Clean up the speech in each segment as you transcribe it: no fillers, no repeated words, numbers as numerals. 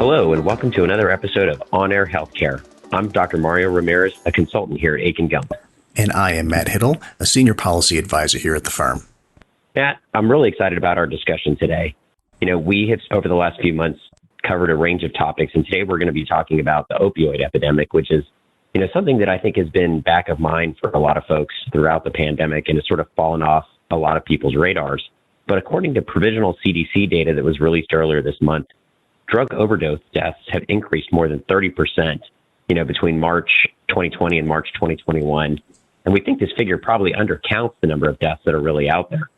Hello, and welcome to another episode of OnAir Healthcare. I'm Dr. Mario Ramirez, a consultant here at Akin Gump. And I am Matt Hittle, a senior policy advisor here at the firm. Matt, I'm really excited about our discussion today. We have, over the last few months, covered a range of topics, and today we're going to be talking about the opioid epidemic, which is, something that I think has been back of mind for a lot of folks throughout the pandemic and has sort of fallen off a lot of people's radars. But according to provisional CDC data that was released earlier this month, drug overdose deaths have increased more than 30%, between March 2020 and March 2021. And we think this figure probably undercounts the number of deaths that are really out there.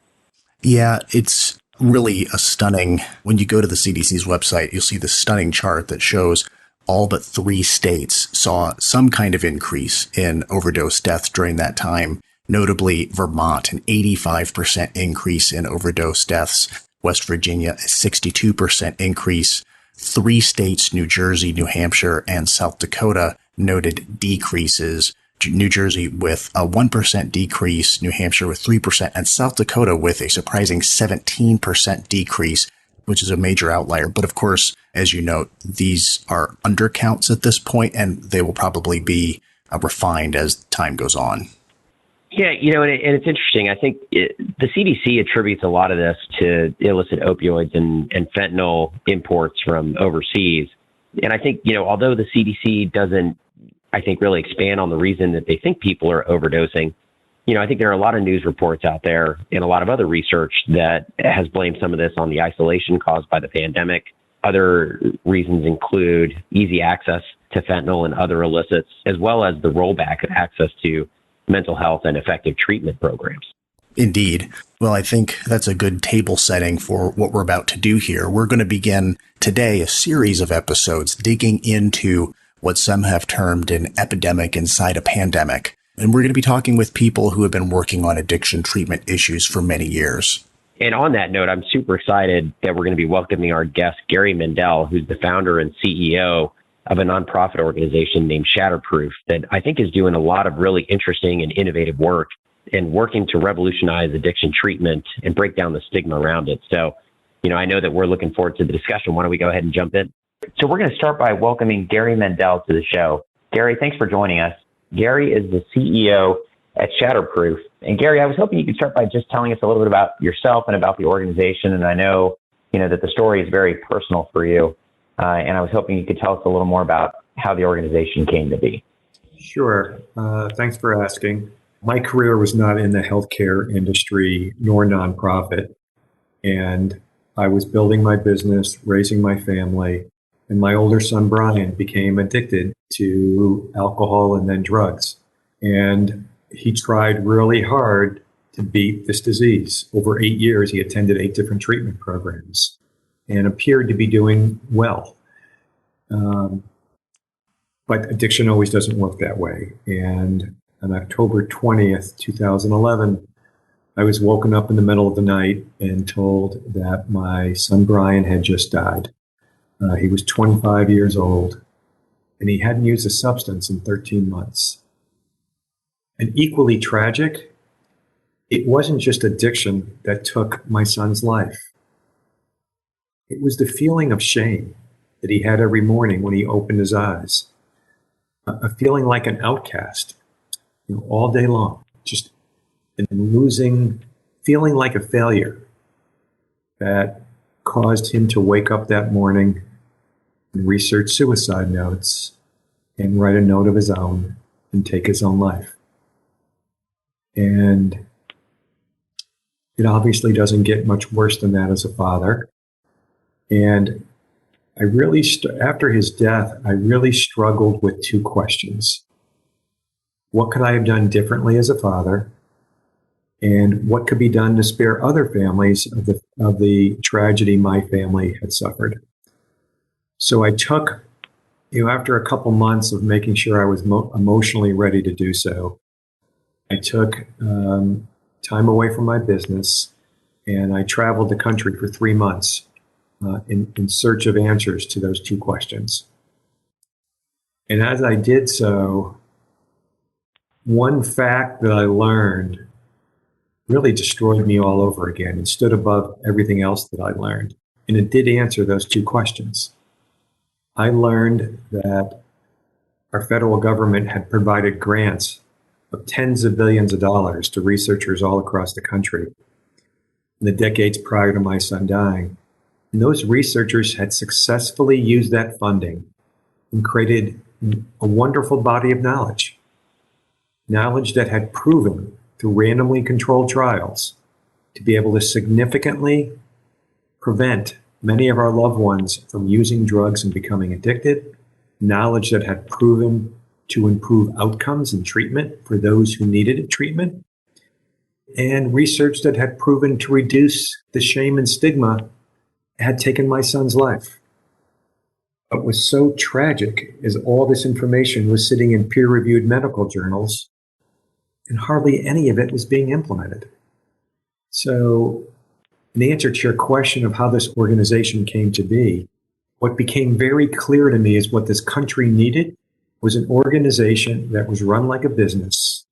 Yeah, it's really a stunning, when you go to the CDC's website, you'll see the stunning chart that shows all but 3 states saw some kind of increase in overdose deaths during that time, notably Vermont, an 85% increase in overdose deaths, West Virginia, a 62% increase. 3 states, New Jersey, New Hampshire, and South Dakota, noted decreases. New Jersey with a 1% decrease, New Hampshire with 3%, and South Dakota with a surprising 17% decrease, which is a major outlier. But of course, as you note, these are undercounts at this point, and they will probably be refined as time goes on. Yeah, and it's interesting. I think the CDC attributes a lot of this to illicit opioids and fentanyl imports from overseas. And I think, although the CDC doesn't, really expand on the reason that they think people are overdosing, I think there are a lot of news reports out there and a lot of other research that has blamed some of this on the isolation caused by the pandemic. Other reasons include easy access to fentanyl and other illicits, as well as the rollback of access to mental health and effective treatment programs. Indeed. Well, I think that's a good table setting for what we're about to do here. We're going to begin today a series of episodes digging into what some have termed an epidemic inside a pandemic. And we're going to be talking with people who have been working on addiction treatment issues for many years. And on that note, I'm super excited that we're going to be welcoming our guest, Gary Mendell, who's the founder and CEO of a nonprofit organization named Shatterproof that I think is doing a lot of really interesting and innovative work and working to revolutionize addiction treatment and break down the stigma around it. So, I know that we're looking forward to the discussion. Why don't we go ahead and jump in? So we're going to start by welcoming Gary Mendell to the show. Gary, thanks for joining us. Gary is the CEO at Shatterproof. And Gary, I was hoping you could start by just telling us a little bit about yourself and about the organization. And I know, that the story is very personal for you. And I was hoping you could tell us a little more about how the organization came to be. Sure. Thanks for asking. My career was not in the healthcare industry nor nonprofit. And I was building my business, raising my family. And my older son, Brian, became addicted to alcohol and then drugs. And he tried really hard to beat this disease. Over 8 years, he attended 8 different treatment programs and appeared to be doing well. But addiction always doesn't work that way. And on October 20th, 2011, I was woken up in the middle of the night and told that my son Brian had just died. He was 25 years old, and he hadn't used a substance in 13 months. And equally tragic, it wasn't just addiction that took my son's life. It was the feeling of shame that he had every morning when he opened his eyes. A feeling like an outcast, all day long, just feeling like a failure that caused him to wake up that morning and research suicide notes and write a note of his own and take his own life. And it obviously doesn't get much worse than that as a father. And I really, after his death, I really struggled with 2 questions. What could I have done differently as a father? And what could be done to spare other families of the tragedy my family had suffered? So I took, after a couple months of making sure I was emotionally ready to do so, I took time away from my business and I traveled the country for 3 months in search of answers to those 2 questions. And as I did so, one fact that I learned really destroyed me all over again and stood above everything else that I learned. And it did answer those 2 questions. I learned that our federal government had provided grants of tens of billions of dollars to researchers all across the country in the decades prior to my son dying. And those researchers had successfully used that funding and created a wonderful body of knowledge that had proven through randomly controlled trials to be able to significantly prevent many of our loved ones from using drugs and becoming addicted, knowledge that had proven to improve outcomes and treatment for those who needed treatment, and research that had proven to reduce the shame and stigma had taken my son's life. What was so tragic is all this information was sitting in peer-reviewed medical journals, and hardly any of it was being implemented. So, in answer to your question of how this organization came to be, what became very clear to me is what this country needed was an organization that was run like a business,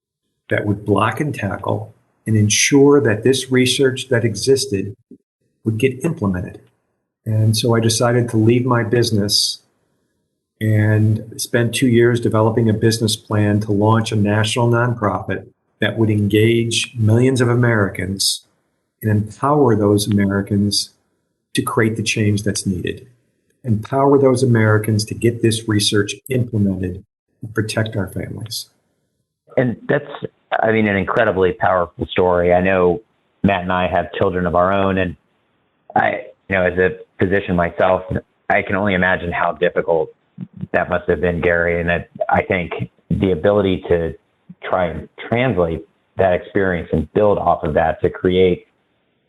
that would block and tackle and ensure that this research that existed would get implemented. And so I decided to leave my business and spend 2 years developing a business plan to launch a national nonprofit that would engage millions of Americans and empower those Americans to create the change that's needed. Empower those Americans to get this research implemented and protect our families. And that's, an incredibly powerful story. I know Matt and I have children of our own, and as a physician myself, I can only imagine how difficult that must have been, Gary. And I think the ability to try and translate that experience and build off of that to create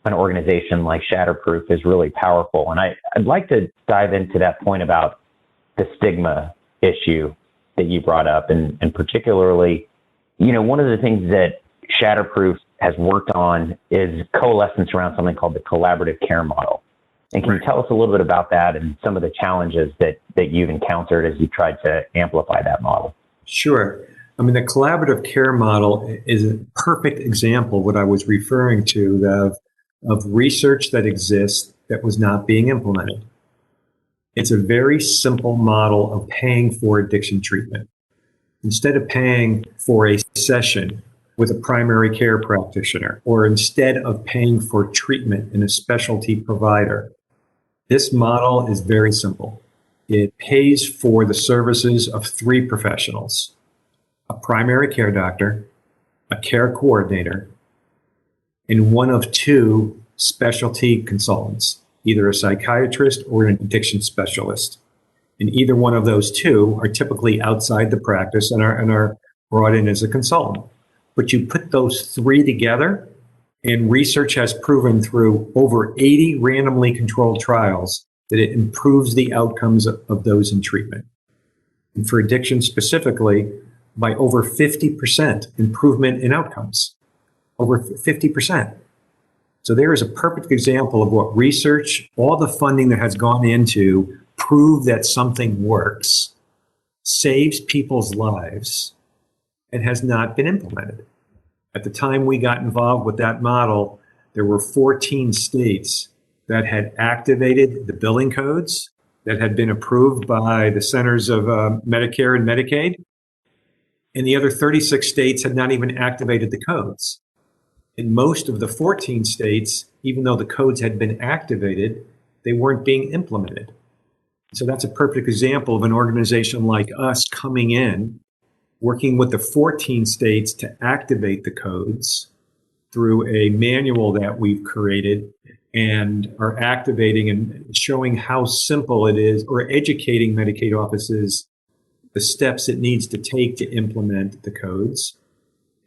an organization like Shatterproof is really powerful. And I'd like to dive into that point about the stigma issue that you brought up. And particularly, one of the things that Shatterproof has worked on is coalescence around something called the collaborative care model. And can you tell us a little bit about that and some of the challenges that you've encountered as you tried to amplify that model? Sure. The collaborative care model is a perfect example of what I was referring to, of research that exists that was not being implemented. It's a very simple model of paying for addiction treatment. Instead of paying for a session with a primary care practitioner, or instead of paying for treatment in a specialty provider, this model is very simple. It pays for the services of 3 professionals: a primary care doctor, a care coordinator, and one of 2 specialty consultants, either a psychiatrist or an addiction specialist. And either one of those 2 are typically outside the practice and are brought in as a consultant. But you put those 3 together, and research has proven through over 80 randomly controlled trials that it improves the outcomes of those in treatment. And for addiction specifically, by over 50% improvement in outcomes, over 50%. So there is a perfect example of what research, all the funding that has gone into prove that something works, saves people's lives, and has not been implemented. At the time we got involved with that model, there were 14 states that had activated the billing codes that had been approved by the Centers of Medicare and Medicaid. And the other 36 states had not even activated the codes. In most of the 14 states, even though the codes had been activated, they weren't being implemented. So that's a perfect example of an organization like us coming in, working with the 14 states to activate the codes through a manual that we've created, and are activating and showing how simple it is, or educating Medicaid offices the steps it needs to take to implement the codes.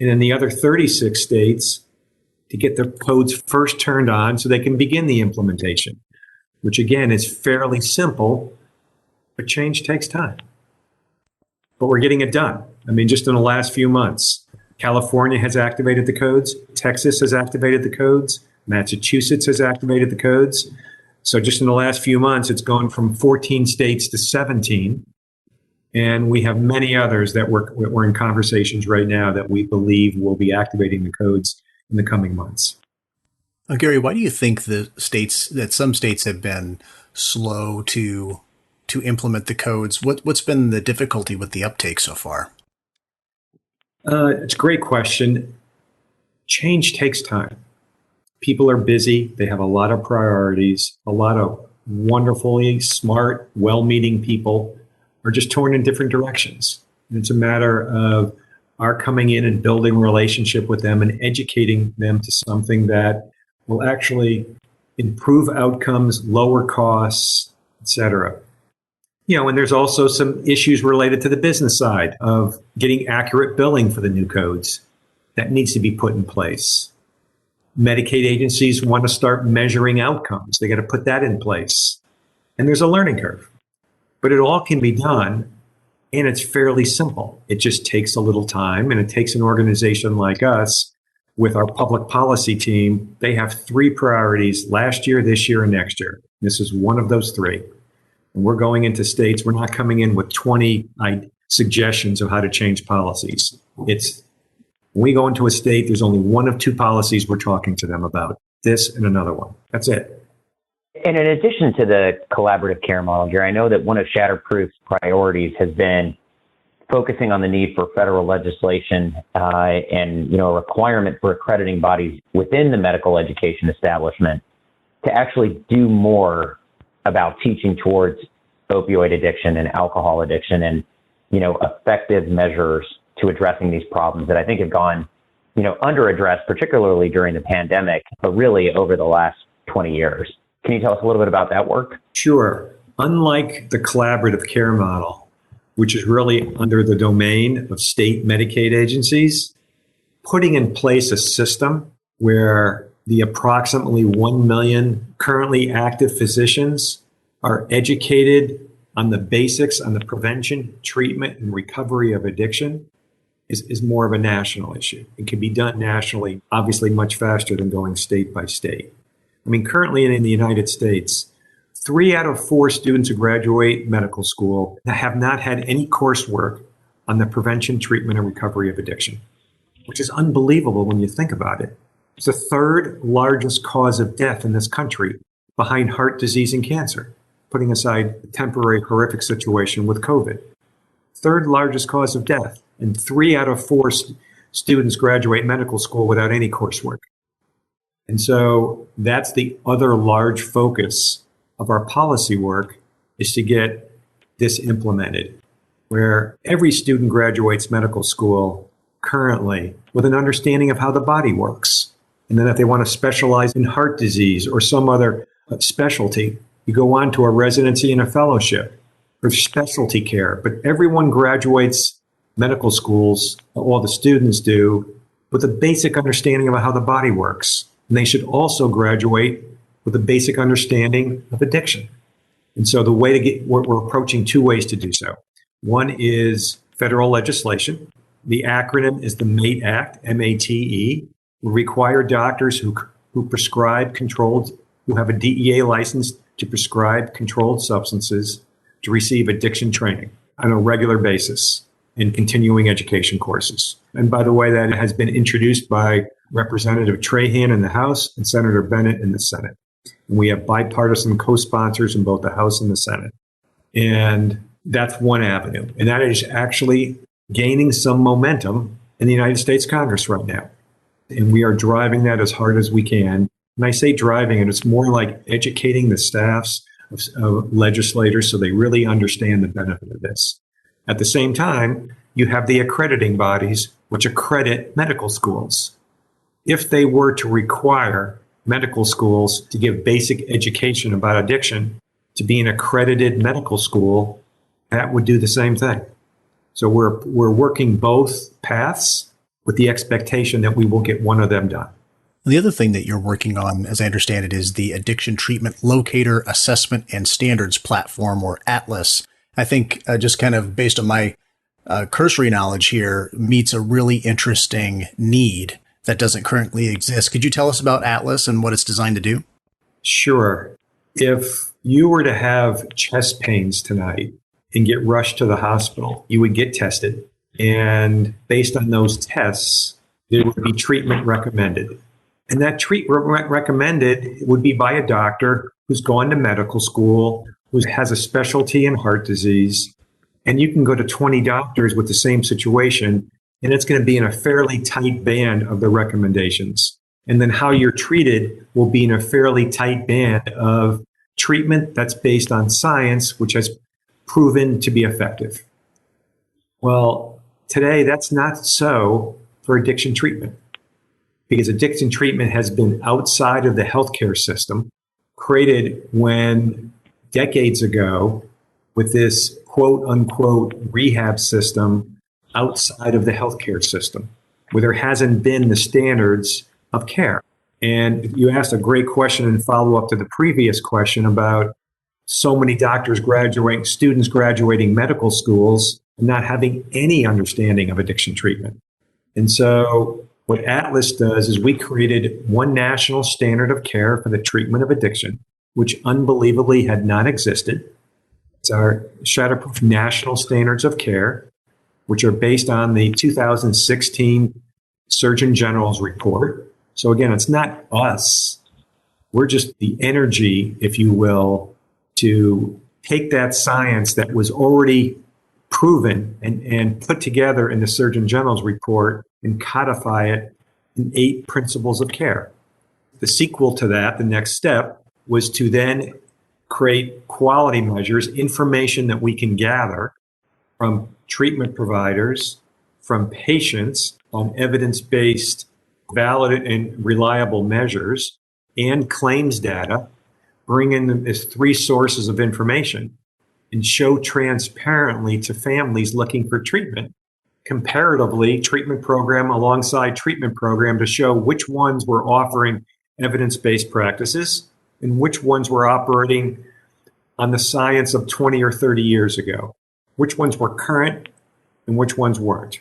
And in the other 36 states, to get the codes first turned on so they can begin the implementation, which again is fairly simple, but change takes time. But we're getting it done. Just in the last few months, California has activated the codes, Texas has activated the codes, Massachusetts has activated the codes. So just in the last few months, it's gone from 14 states to 17. And we have many others that we're in conversations right now that we believe will be activating the codes in the coming months. Gary, why do you think that some states have been slow to to implement the codes? What's been the difficulty with the uptake so far? It's a great question. Change takes time. People are busy. They have a lot of priorities. A lot of wonderfully smart, well-meaning people are just torn in different directions. And it's a matter of our coming in and building a relationship with them and educating them to something that will actually improve outcomes, lower costs, et cetera. And there's also some issues related to the business side of getting accurate billing for the new codes. That needs to be put in place. Medicaid agencies want to start measuring outcomes. They got to put that in place. And there's a learning curve. But it all can be done, and it's fairly simple. It just takes a little time, and it takes an organization like us with our public policy team. They have 3 priorities last year, this year, and next year. This is one of those 3. And we're going into states. We're not coming in with 20 suggestions of how to change policies. When we go into a state, there's only one of 2 policies we're talking to them about, this and another one. That's it. And in addition to the collaborative care model, Gary, I know that one of Shatterproof's priorities has been focusing on the need for federal legislation and a requirement for accrediting bodies within the medical education establishment to actually do more about teaching towards opioid addiction and alcohol addiction and effective measures to addressing these problems that I think have gone under addressed, particularly during the pandemic, but really over the last 20 years. Can you tell us a little bit about that work? Sure. Unlike the collaborative care model, which is really under the domain of state Medicaid agencies, putting in place a system where the approximately 1 million currently active physicians are educated on the basics, on the prevention, treatment, and recovery of addiction is more of a national issue. It can be done nationally, obviously much faster than going state by state. Currently in the United States, 3 out of 4 students who graduate medical school have not had any coursework on the prevention, treatment, and recovery of addiction, which is unbelievable when you think about it. It's the 3rd largest cause of death in this country behind heart disease and cancer, putting aside the temporary horrific situation with COVID. 3rd largest cause of death, and 3 out of 4 students graduate medical school without any coursework. And so that's the other large focus of our policy work, is to get this implemented, where every student graduates medical school currently with an understanding of how the body works. And then if they want to specialize in heart disease or some other specialty, you go on to a residency and a fellowship for specialty care. But everyone graduates medical schools, all the students do, with a basic understanding of how the body works. And they should also graduate with a basic understanding of addiction. And so we're approaching 2 ways to do so. One is federal legislation. The acronym is the MATE Act, M-A-T-E, will require doctors who prescribe who have a DEA license to prescribe controlled substances to receive addiction training on a regular basis in continuing education courses. And by the way, that has been introduced by Representative Trahan in the House and Senator Bennett in the Senate. And we have bipartisan co-sponsors in both the House and the Senate. And that's one avenue. And that is actually gaining some momentum in the United States Congress right now. And we are driving that as hard as we can. And I say driving it, it's more like educating the staffs of legislators so they really understand the benefit of this. At the same time, you have the accrediting bodies which accredit medical schools. If they were to require medical schools to give basic education about addiction to be an accredited medical school, that would do the same thing. So we're working both paths with the expectation that we will get one of them done. The other thing that you're working on, as I understand it, is the Addiction Treatment Locator Assessment and Standards Platform, or ATLAS. I think just kind of based on my cursory knowledge here, meets a really interesting need that doesn't currently exist. Could you tell us about ATLAS and what it's designed to do? Sure. If you were to have chest pains tonight and get rushed to the hospital, you would get tested. And based on those tests, there would be treatment recommended. And that treatment recommended would be by a doctor who's gone to medical school, who has a specialty in heart disease, and you can go to 20 doctors with the same situation, and it's going to be in a fairly tight band of the recommendations. And then how you're treated will be in a fairly tight band of treatment that's based on science, which has proven to be effective. Well, today that's not so for addiction treatment, because addiction treatment has been outside of the healthcare system, created when decades ago with this quote unquote rehab system outside of the healthcare system, where there hasn't been the standards of care. And you asked a great question in follow up to the previous question about so many doctors graduating, students graduating medical schools, and not having any understanding of addiction treatment. And so what Atlas does is we created one national standard of care for the treatment of addiction, which unbelievably had not existed. It's our Shatterproof National Standards of Care, which are based on the 2016 Surgeon General's report. So again, it's not us. We're just the energy, if you will, to take that science that was already proven and put together in the Surgeon General's report and codify it in 8 principles of care. The sequel to that, the next step, was to then create quality measures, information that we can gather from treatment providers, from patients on evidence-based, valid and reliable measures, and claims data, bring in as 3 sources of information and show transparently to families looking for treatment, comparatively, treatment program alongside treatment program, to show which ones were offering evidence-based practices and which ones were operating on the science of 20 or 30 years ago, which ones were current and which ones weren't.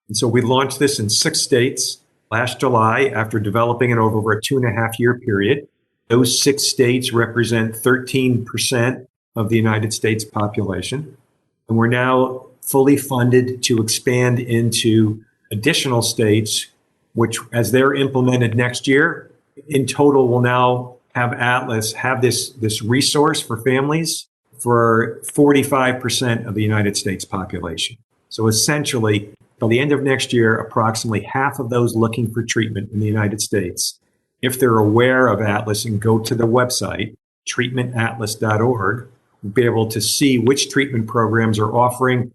And so we launched this in 6 states last July after developing it over a 2.5-year period. Those 6 states represent 13% of the United States population. And we're now fully funded to expand into additional states, which, as they're implemented next year, in total will now have Atlas have this resource for families for 45% of the United States population. So essentially, by the end of next year, approximately half of those looking for treatment in the United States, if they're aware of Atlas and go to the website, treatmentatlas.org, will be able to see which treatment programs are offering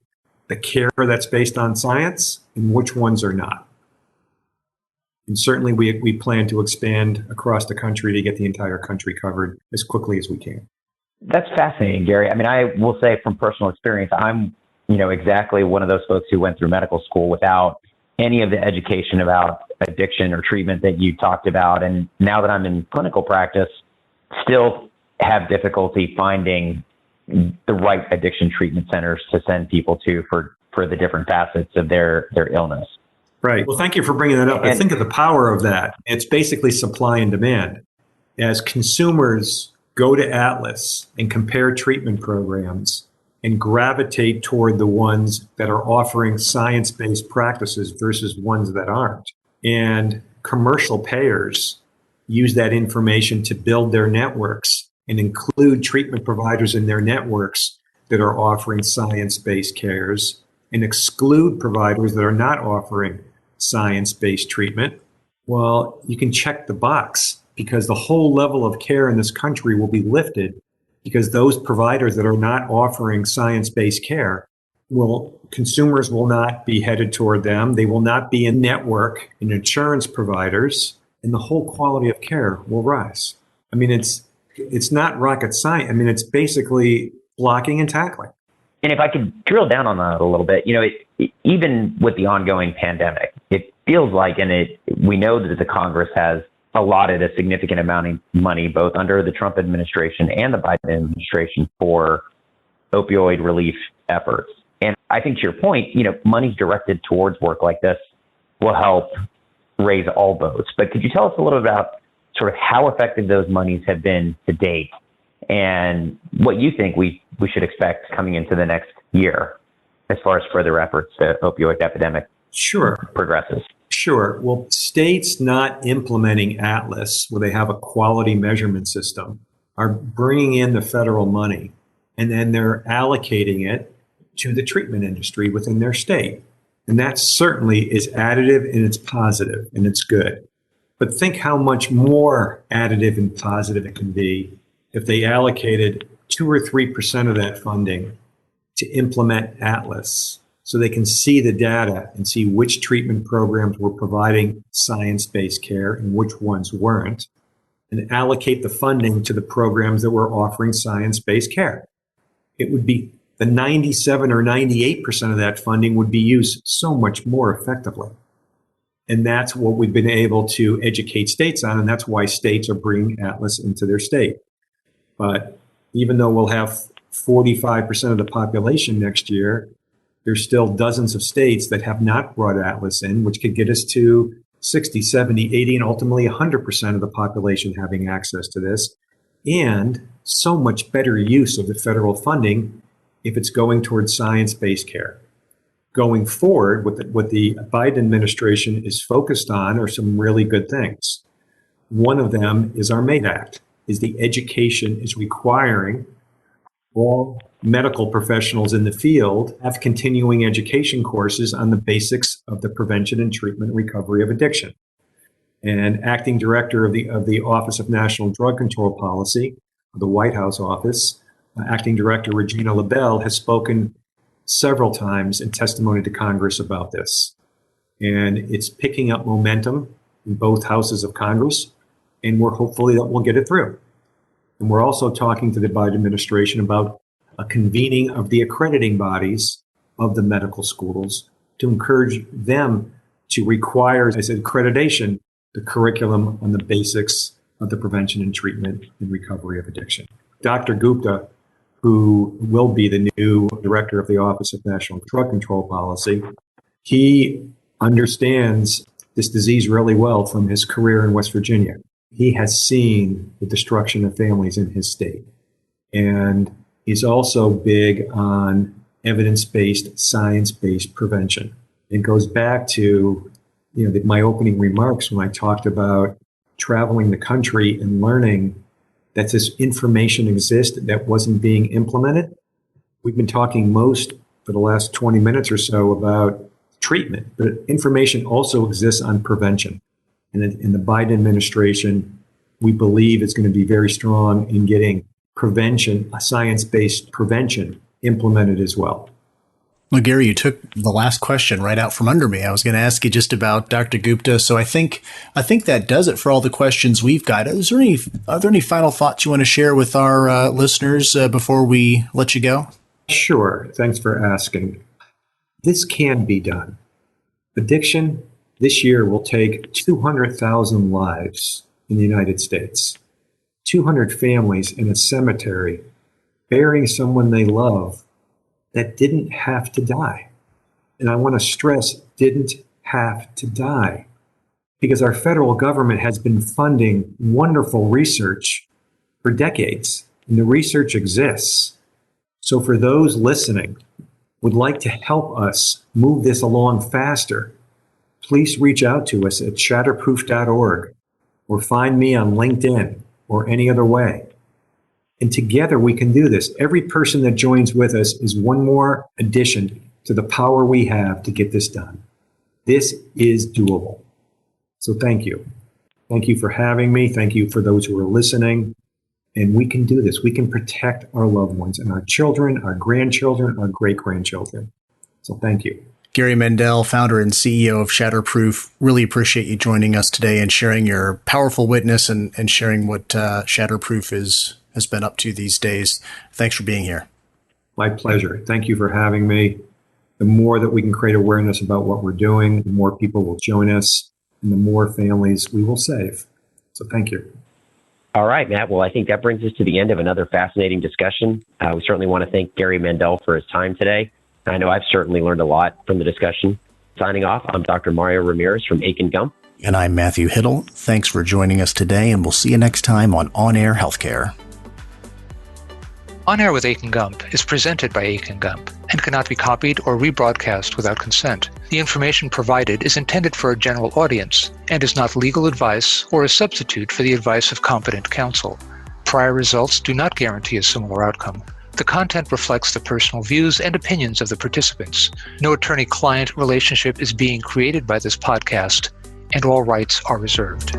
the care that's based on science and which ones are not. And certainly we plan to expand across the country to get the entire country covered as quickly as we can. That's fascinating, Gary. I mean, I will say from personal experience, I'm, exactly one of those folks who went through medical school without any of the education about addiction or treatment that you talked about. And now that I'm in clinical practice, still have difficulty finding the right addiction treatment centers to send people to for the different facets of their illness. Right. Well, thank you for bringing that up. I think of the power of that. It's basically supply and demand. As consumers go to Atlas and compare treatment programs and gravitate toward the ones that are offering science-based practices versus ones that aren't. And commercial payers use that information to build their networks and include treatment providers in their networks that are offering science-based cares and exclude providers that are not offering science-based treatment. Well, you can check the box because the whole level of care in this country will be lifted because those providers that are not offering science-based care consumers will not be headed toward them. They will not be in network and insurance providers, and the whole quality of care will rise. I mean, it's not rocket science. I mean, it's basically blocking and tackling. And if I could drill down on that a little bit, even with the ongoing pandemic, it feels like, we know that the Congress has allotted a significant amount of money, both under the Trump administration and the Biden administration, for opioid relief efforts. And I think to your point, money's directed towards work like this will help raise all boats. But could you tell us a little about sort of how effective those monies have been to date and what you think we should expect coming into the next year as far as further efforts to opioid epidemic progresses? Sure. Well, states not implementing Atlas, where they have a quality measurement system, are bringing in the federal money, and then they're allocating it to the treatment industry within their state. And that certainly is additive, and it's positive, and it's good. But think how much more additive and positive it can be if they allocated 2 or 3% of that funding to implement Atlas, so they can see the data and see which treatment programs were providing science-based care and which ones weren't, and allocate the funding to the programs that were offering science-based care. It would be the 97 or 98% of that funding would be used so much more effectively. And that's what we've been able to educate states on, and that's why states are bringing Atlas into their state. But even though we'll have 45% of the population next year, there's still dozens of states that have not brought Atlas in, which could get us to 60, 70, 80, and ultimately 100% of the population having access to this. And so much better use of the federal funding if it's going towards science-based care. Going forward, what the Biden administration is focused on are some really good things. One of them is our MAID Act, is the education is requiring all medical professionals in the field have continuing education courses on the basics of the prevention and treatment and recovery of addiction. And acting director of the Office of National Drug Control Policy, the White House office, acting director Regina LaBelle has spoken several times in testimony to Congress about this. And it's picking up momentum in both houses of Congress, and we're hopefully that we'll get it through. And we're also talking to the Biden administration about a convening of the accrediting bodies of the medical schools to encourage them to require, as accreditation, the curriculum on the basics of the prevention and treatment and recovery of addiction. Dr. Gupta, who will be the new director of the Office of National Drug Control Policy, he understands this disease really well from his career in West Virginia. He has seen the destruction of families in his state. And he's also big on evidence-based, science-based prevention. It goes back to my opening remarks when I talked about traveling the country and learning that this information exists that wasn't being implemented. We've been talking most for the last 20 minutes or so about treatment, but information also exists on prevention. And in the Biden administration, we believe it's going to be very strong in getting prevention, science-based prevention, implemented as well. Well, Gary, you took the last question right out from under me. I was going to ask you just about Dr. Gupta. So I think that does it for all the questions we've got. Are there any final thoughts you want to share with our listeners before we let you go? Sure. Thanks for asking. This can be done. Addiction this year will take 200,000 lives in the United States, 200 families in a cemetery burying someone they love that didn't have to die. And I want to stress, didn't have to die, because our federal government has been funding wonderful research for decades, and the research exists. So for those listening, would like to help us move this along faster, please reach out to us at shatterproof.org or find me on LinkedIn or any other way. And together we can do this. Every person that joins with us is one more addition to the power we have to get this done. This is doable. So thank you. Thank you for having me. Thank you for those who are listening. And we can do this. We can protect our loved ones and our children, our grandchildren, our great-grandchildren. So thank you. Gary Mendell, founder and CEO of Shatterproof, really appreciate you joining us today and sharing your powerful witness and sharing what Shatterproof has been up to these days. Thanks for being here. My pleasure. Thank you for having me. The more that we can create awareness about what we're doing, the more people will join us and the more families we will save. So thank you. All right, Matt. Well, I think that brings us to the end of another fascinating discussion. We certainly want to thank Gary Mendell for his time today. I know I've certainly learned a lot from the discussion. Signing off, I'm Dr. Mario Ramirez from Akin Gump. And I'm Matthew Hittle. Thanks for joining us today, and we'll see you next time on OnAir Healthcare. OnAir with Akin Gump is presented by Akin Gump and cannot be copied or rebroadcast without consent. The information provided is intended for a general audience and is not legal advice or a substitute for the advice of competent counsel. Prior results do not guarantee a similar outcome. The content reflects the personal views and opinions of the participants. No attorney-client relationship is being created by this podcast, and all rights are reserved.